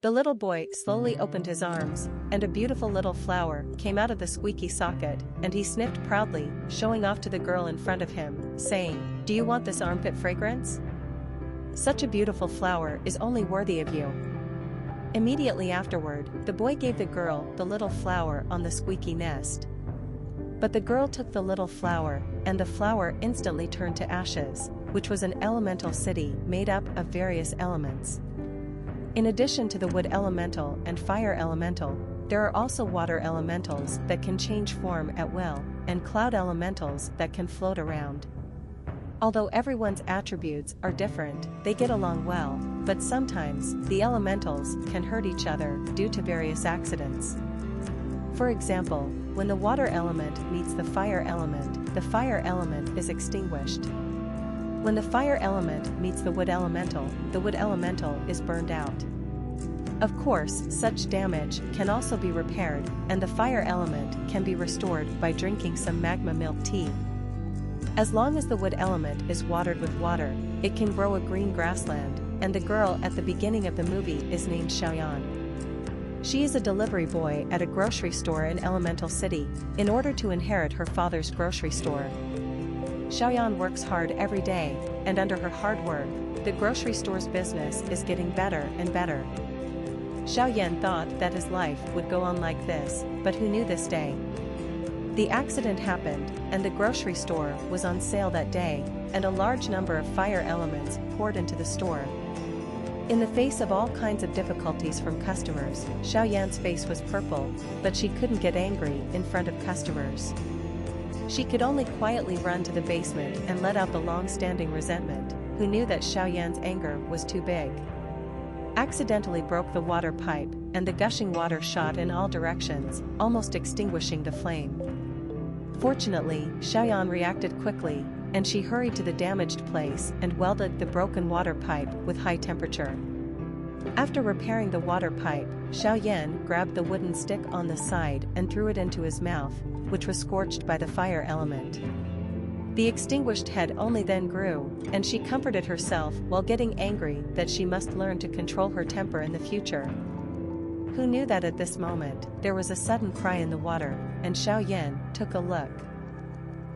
The little boy slowly opened his arms, and a beautiful little flower came out of the squeaky socket, and he sniffed proudly, showing off to the girl in front of him, saying, "Do you want this armpit fragrance? Such a beautiful flower is only worthy of you." Immediately afterward, the boy gave the girl the little flower on the squeaky nest. But the girl took the little flower, and the flower instantly turned to ashes, which was an elemental city made up of various elements. In addition to the wood elemental and fire elemental, there are also water elementals that can change form at will, and cloud elementals that can float around. Although everyone's attributes are different, they get along well, but sometimes the elementals can hurt each other due to various accidents. For example, when the water element meets the fire element is extinguished. When the fire element meets the wood elemental is burned out. Of course, such damage can also be repaired, and the fire element can be restored by drinking some magma milk tea. As long as the wood element is watered with water, it can grow a green grassland, and the girl at the beginning of the movie is named Xiaoyan. She is a delivery boy at a grocery store in Elemental City, in order to inherit her father's grocery store. Xiaoyan works hard every day, and under her hard work, the grocery store's business is getting better and better. Xiaoyan thought that his life would go on like this, but who knew this day? The accident happened, and the grocery store was on sale that day, and a large number of fire elements poured into the store. In the face of all kinds of difficulties from customers, Xiaoyan's face was purple, but she couldn't get angry in front of customers. She could only quietly run to the basement and let out the long-standing resentment, who knew that Xiaoyan's anger was too big. Accidentally broke the water pipe, and the gushing water shot in all directions, almost extinguishing the flame. Fortunately, Xiaoyan reacted quickly, and she hurried to the damaged place and welded the broken water pipe with high temperature. After repairing the water pipe, Xiaoyan grabbed the wooden stick on the side and threw it into his mouth, which was scorched by the fire element. The extinguished head only then grew, and she comforted herself while getting angry that she must learn to control her temper in the future. Who knew that at this moment, there was a sudden cry in the water, and Xiaoyan took a look.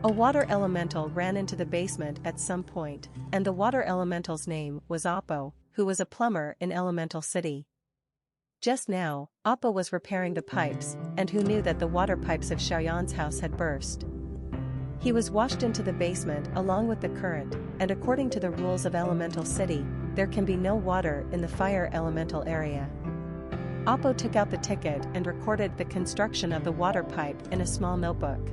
A water elemental ran into the basement at some point, and the water elemental's name was Oppo, who was a plumber in Elemental City. Just now, Oppo was repairing the pipes, and who knew that the water pipes of Xiaoyan's house had burst. He was washed into the basement along with the current, and according to the rules of Elemental City, there can be no water in the fire elemental area. Oppo took out the ticket and recorded the construction of the water pipe in a small notebook.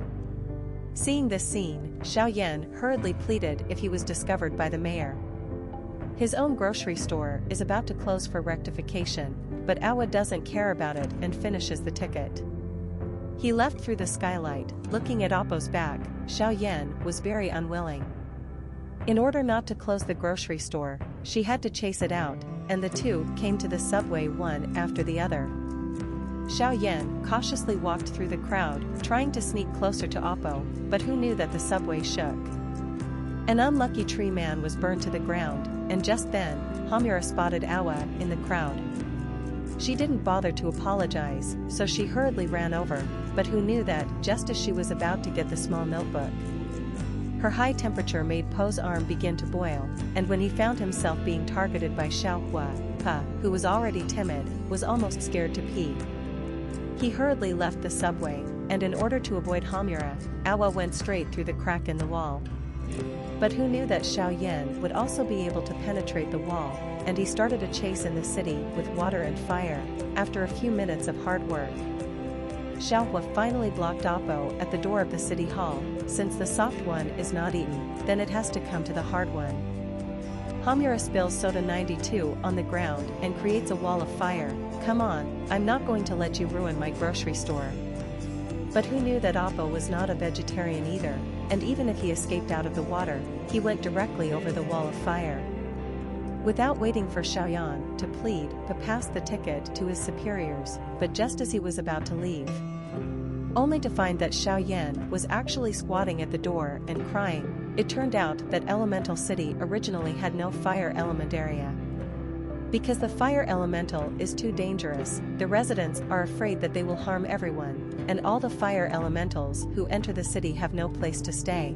Seeing this scene, Xiaoyan hurriedly pleaded if he was discovered by the mayor. His own grocery store is about to close for rectification, but Awa doesn't care about it and finishes the ticket. He left through the skylight, looking at Oppo's back. Xiaoyan was very unwilling. In order not to close the grocery store, she had to chase it out, and the two came to the subway one after the other. Xiaoyan cautiously walked through the crowd, trying to sneak closer to Oppo, but who knew that the subway shook? An unlucky tree man was burned to the ground, and just then, Homura spotted Awa in the crowd. She didn't bother to apologize, so she hurriedly ran over, but who knew that just as she was about to get the small notebook? Her high temperature made Po's arm begin to boil, and when he found himself being targeted by Xiaohua, Pa, who was already timid, was almost scared to pee. He hurriedly left the subway, and in order to avoid Homura, Awa went straight through the crack in the wall. But who knew that Xiaoyan would also be able to penetrate the wall, and he started a chase in the city with water and fire, after a few minutes of hard work. Xiaohua finally blocked Oppo at the door of the city hall. Since the soft one is not eaten, then it has to come to the hard one. Homura spills soda 92 on the ground and creates a wall of fire. Come on, I'm not going to let you ruin my grocery store. But who knew that Oppo was not a vegetarian either, and even if he escaped out of the water, he went directly over the wall of fire. Without waiting for Xiaoyan to plead, Pa passed the ticket to his superiors, but just as he was about to leave, only to find that Xiaoyan was actually squatting at the door and crying. It turned out that Elemental City originally had no fire element area. Because the fire elemental is too dangerous, the residents are afraid that they will harm everyone, and all the fire elementals who enter the city have no place to stay.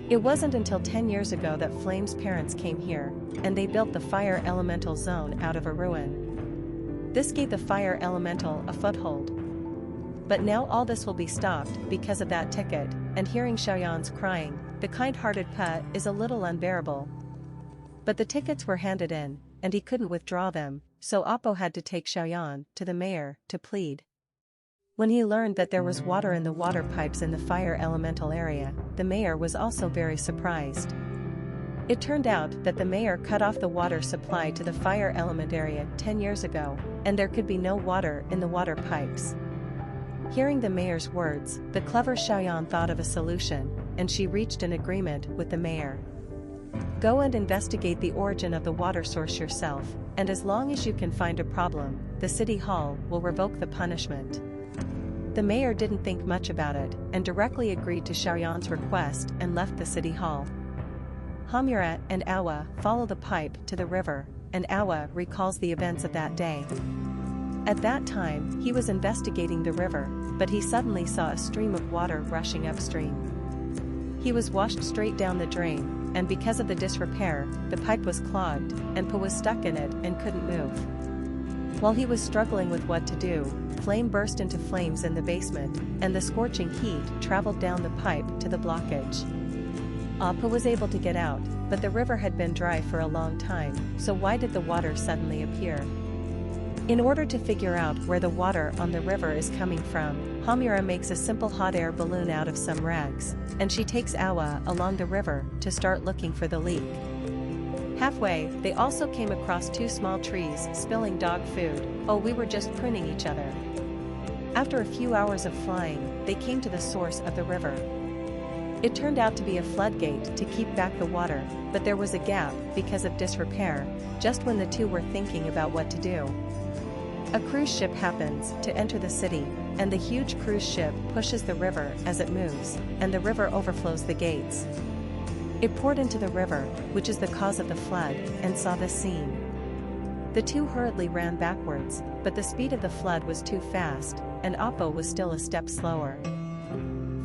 It wasn't until 10 years ago that Flame's parents came here, and they built the fire elemental zone out of a ruin. This gave the fire elemental a foothold. But now all this will be stopped because of that ticket, and hearing Xiaoyan's crying, the kind-hearted putt is a little unbearable. But the tickets were handed in, and he couldn't withdraw them, so Oppo had to take Xiaoyan to the mayor to plead. When he learned that there was water in the water pipes in the fire elemental area, the mayor was also very surprised. It turned out that the mayor cut off the water supply to the fire element area 10 years ago, and there could be no water in the water pipes. Hearing the mayor's words, the clever Xiaoyan thought of a solution, and she reached an agreement with the mayor. Go and investigate the origin of the water source yourself, and as long as you can find a problem, the city hall will revoke the punishment. The mayor didn't think much about it, and directly agreed to Xiaoyan's request and left the city hall. Hamura and Awa follow the pipe to the river, and Awa recalls the events of that day. At that time, he was investigating the river, but he suddenly saw a stream of water rushing upstream. He was washed straight down the drain, and because of the disrepair, the pipe was clogged, and Po was stuck in it and couldn't move. While he was struggling with what to do, Flame burst into flames in the basement, and the scorching heat traveled down the pipe to the blockage. Po was able to get out, but the river had been dry for a long time, so why did the water suddenly appear? In order to figure out where the water on the river is coming from, Hamura makes a simple hot air balloon out of some rags, and she takes Awa along the river to start looking for the leak. Halfway, they also came across 2 small trees spilling dog food. Oh, we were just pruning each other. After a few hours of flying, they came to the source of the river. It turned out to be a floodgate to keep back the water, but there was a gap because of disrepair, just when the two were thinking about what to do. A cruise ship happens to enter the city, and the huge cruise ship pushes the river as it moves, and the river overflows the gates. It poured into the river, which is the cause of the flood, and saw this scene. The two hurriedly ran backwards, but the speed of the flood was too fast, and Oppo was still a step slower.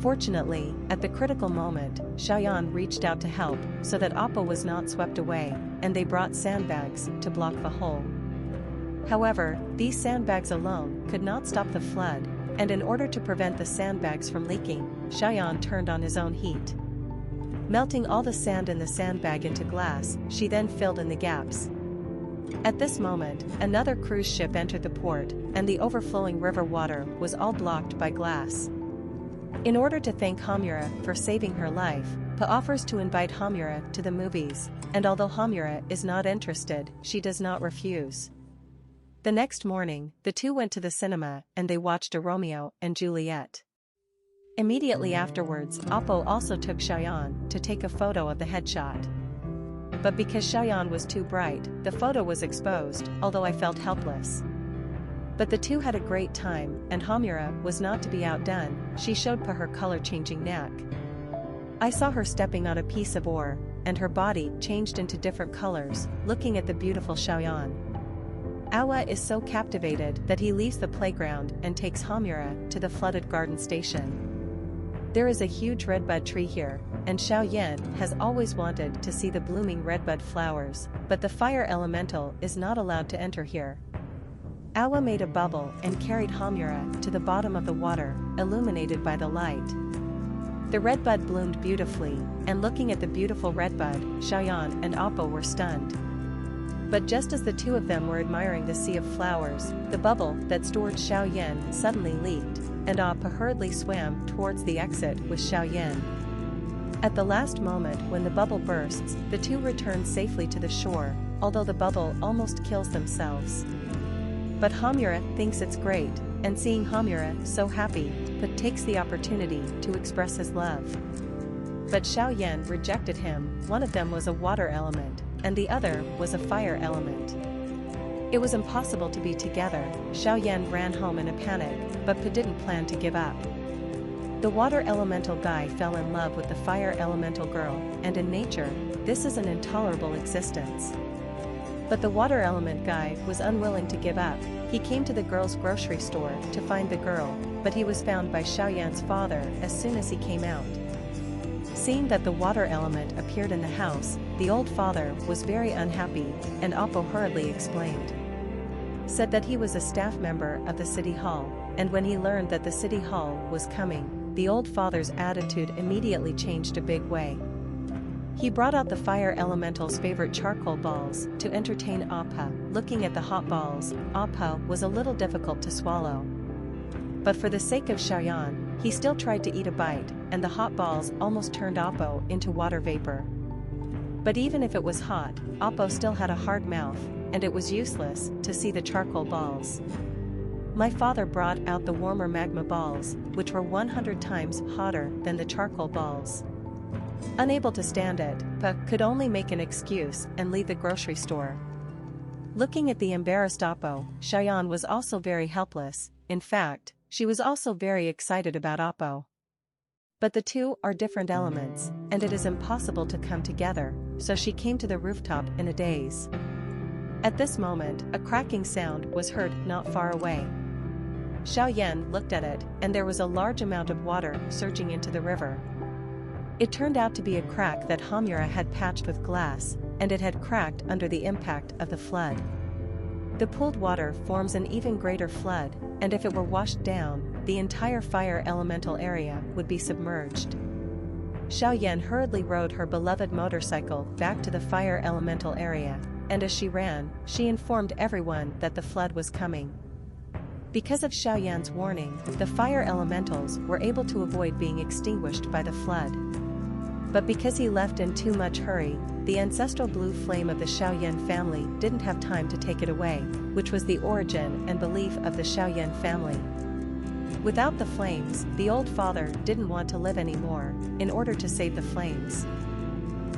Fortunately, at the critical moment, Xiaoyan reached out to help, so that Oppo was not swept away, and they brought sandbags to block the hole. However, these sandbags alone could not stop the flood, and in order to prevent the sandbags from leaking, Xiaoyan turned on his own heat. Melting all the sand in the sandbag into glass, she then filled in the gaps. At this moment, another cruise ship entered the port, and the overflowing river water was all blocked by glass. In order to thank Hamura for saving her life, Pa offers to invite Hamura to the movies, and although Hamura is not interested, she does not refuse. The next morning, the two went to the cinema and they watched a Romeo and Juliet. Immediately afterwards, Oppo also took Xiaoyan to take a photo of the headshot. But because Xiaoyan was too bright, the photo was exposed, although I felt helpless. But the two had a great time, and Hamura was not to be outdone. She showed Pa her color-changing knack. I saw her stepping on a piece of ore, and her body changed into different colors, looking at the beautiful Xiaoyan. Awa is so captivated that he leaves the playground and takes Hamura to the flooded garden station. There is a huge redbud tree here, and Xiaoyan has always wanted to see the blooming redbud flowers, but the fire elemental is not allowed to enter here. Awa made a bubble and carried Hamura to the bottom of the water, illuminated by the light. The redbud bloomed beautifully, and looking at the beautiful redbud, Xiaoyan and Oppo were stunned. But just as the two of them were admiring the sea of flowers, the bubble that stored Xiaoyan suddenly leaked, and Oppo hurriedly swam towards the exit with Xiaoyan. At the last moment when the bubble bursts, the two return safely to the shore, although the bubble almost kills themselves. But Hamura thinks it's great, and seeing Hamura so happy, Pa takes the opportunity to express his love. But Xiaoyan rejected him. One of them was a water element, and the other was a fire element. It was impossible to be together. Xiaoyan ran home in a panic, but Pa didn't plan to give up. The water elemental guy fell in love with the fire elemental girl, and in nature, this is an intolerable existence. But the water element guy was unwilling to give up. He came to the girl's grocery store to find the girl, but he was found by Xiaoyan's father as soon as he came out. Seeing that the water element appeared in the house, the old father was very unhappy, and Oppo hurriedly explained. Said that he was a staff member of the city hall, and when he learned that the city hall was coming, the old father's attitude immediately changed a big way. He brought out the fire elemental's favorite charcoal balls to entertain Appa. Looking at the hot balls, Appa was a little difficult to swallow. But for the sake of Xiaoyan, he still tried to eat a bite, and the hot balls almost turned Oppo into water vapor. But even if it was hot, Oppo still had a hard mouth, and it was useless to see the charcoal balls. My father brought out the warmer magma balls, which were 100 times hotter than the charcoal balls. Unable to stand it, Pa could only make an excuse and leave the grocery store. Looking at the embarrassed Oppo, Xiaoyan was also very helpless. In fact, she was also very excited about Oppo. But the two are different elements, and it is impossible to come together, so she came to the rooftop in a daze. At this moment, a cracking sound was heard not far away. Xiaoyan looked at it, and there was a large amount of water surging into the river. It turned out to be a crack that Homura had patched with glass, and it had cracked under the impact of the flood. The pooled water forms an even greater flood, and if it were washed down, the entire fire elemental area would be submerged. Xiaoyan hurriedly rode her beloved motorcycle back to the fire elemental area, and as she ran, she informed everyone that the flood was coming. Because of Xiaoyan's warning, the fire elementals were able to avoid being extinguished by the flood. But because he left in too much hurry, the ancestral blue flame of the Xiaoyan family didn't have time to take it away, which was the origin and belief of the Xiaoyan family. Without the flames, the old father didn't want to live anymore, in order to save the flames.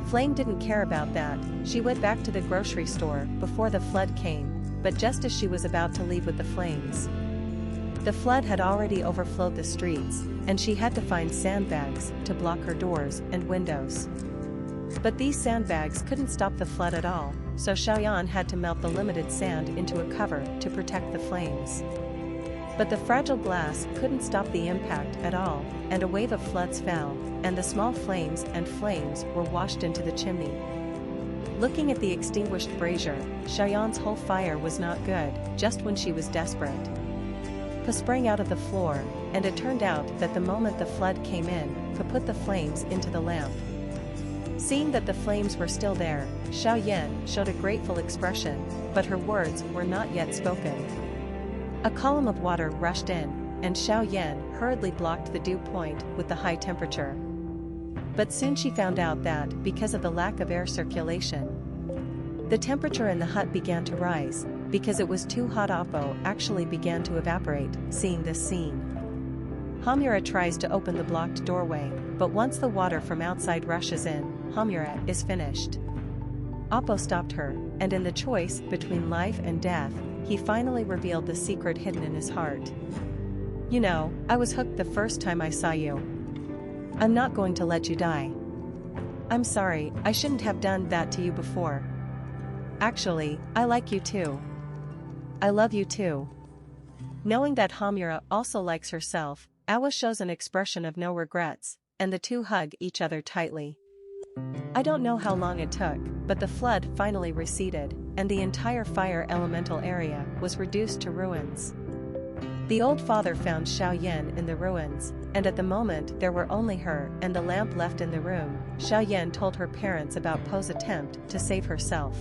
Flame didn't care about that. She went back to the grocery store before the flood came, but just as she was about to leave with the flames, the flood had already overflowed the streets, and she had to find sandbags to block her doors and windows. But these sandbags couldn't stop the flood at all, so Xiaoyan had to melt the limited sand into a cover to protect the flames. But the fragile glass couldn't stop the impact at all, and a wave of floods fell, and the small flames were washed into the chimney. Looking at the extinguished brazier, Xiaoyan's whole fire was not good, just when she was desperate. Pa sprang out of the floor, and it turned out that the moment the flood came in, Pa put the flames into the lamp. Seeing that the flames were still there, Xiaoyan showed a grateful expression, but her words were not yet spoken. A column of water rushed in, and Xiaoyan hurriedly blocked the dew point with the high temperature. But soon she found out that, because of the lack of air circulation, the temperature in the hut began to rise. Because it was too hot, Oppo actually began to evaporate. Seeing this scene, Homura tries to open the blocked doorway, but once the water from outside rushes in, Homura is finished. Oppo stopped her, and in the choice between life and death, he finally revealed the secret hidden in his heart. You know, I was hooked the first time I saw you. I'm not going to let you die. I'm sorry, I shouldn't have done that to you before. Actually, I like you too. I love you too. Knowing that Homura also likes herself, Awa shows an expression of no regrets, and the two hug each other tightly. I don't know how long it took, but the flood finally receded, and the entire fire elemental area was reduced to ruins. The old father found Xiaoyan in the ruins, and at the moment there were only her and the lamp left in the room. Xiaoyan told her parents about Po's attempt to save herself.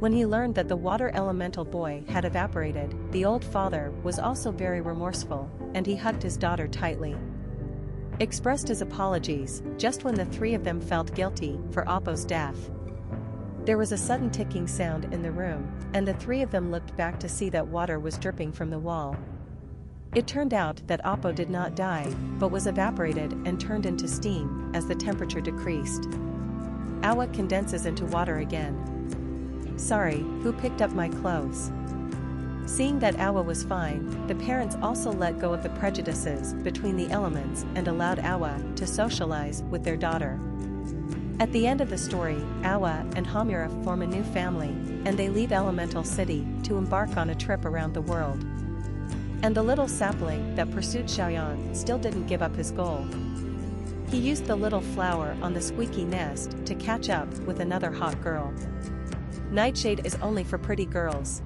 When he learned that the water elemental boy had evaporated, the old father was also very remorseful, and he hugged his daughter tightly. Expressed his apologies, just when the three of them felt guilty for Oppo's death. There was a sudden ticking sound in the room, and the three of them looked back to see that water was dripping from the wall. It turned out that Oppo did not die, but was evaporated and turned into steam as the temperature decreased. Awa condenses into water again. Sorry, who picked up my clothes? Seeing that Awa was fine, the parents also let go of the prejudices between the elements and allowed Awa to socialize with their daughter. At the end of the story, Awa and Hamira form a new family, and they leave Elemental City to embark on a trip around the world. And the little sapling that pursued Xiaoyan still didn't give up his goal. He used the little flower on the squeaky nest to catch up with another hot girl. Nightshade is only for pretty girls.